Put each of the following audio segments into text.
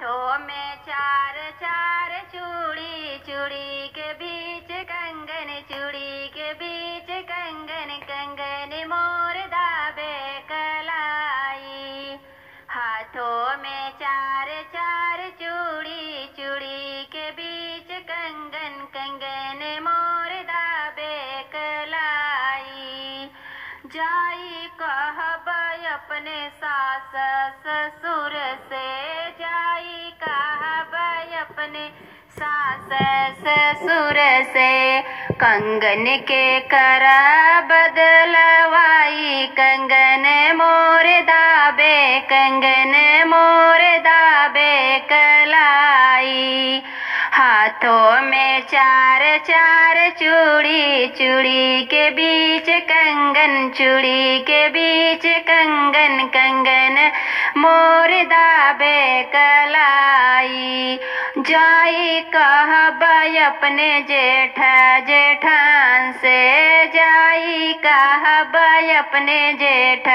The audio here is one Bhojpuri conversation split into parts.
हाथों में चार चार चूड़ी, चूड़ी के बीच कंगन, चूड़ी के बीच कंगन, कंगन मोर दाबे कलाई। हाथों में चार चार चूड़ी, चूड़ी के बीच कंगन, कंगन मोर दाबे कलाई। जाई कहब अपने सास ससुर से, जाई कहब अपने सास ससुर से, कंगन के करा बदलवाई, कंगन मोर दाबे, कंगन मोर दाबे कलाई। हाथों में चार चार चूड़ी, चूड़ी के बीच कंगन, चूड़ी के बीच कंगन, कंगन मोर दाबे कलाई। जाई कहब अपने जेठ जेठान से, जाई कहब अपने जेठ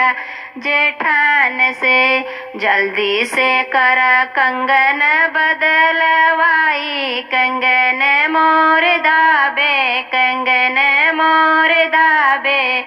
जेठान से, जल्दी से कर कंगन बदलवाई, कंगन मोर दाबे, कंगन मोर दाबे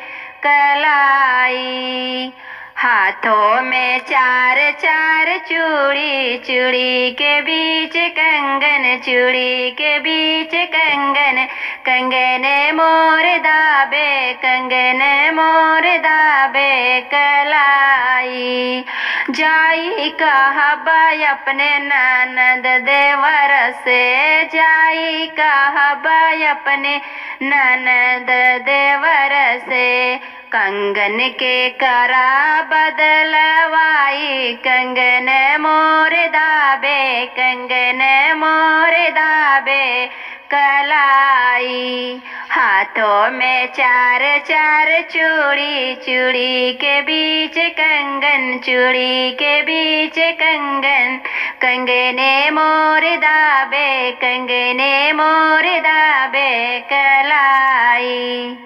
कलाई। हाथों में चार चार चूड़ी, चूड़ी के बीच कंगन, चूड़ी के बीच कंगन, कंगन मोर दाबे, कंगन मोर दाबे कलाई। जाई कहब अपने ननद देवर से, जाई कहब अपने ननद देवर से, कंगन के करा बदलवाई, कंगन मोर दाबे, कंगन मोर दाबे कलाई। हाथों में चार चार चूड़ी, चूड़ी के बीच कंगन, चूड़ी के बीच कंगन, कंगने मोर दाबे, कंगने मोर दाबे कलाई।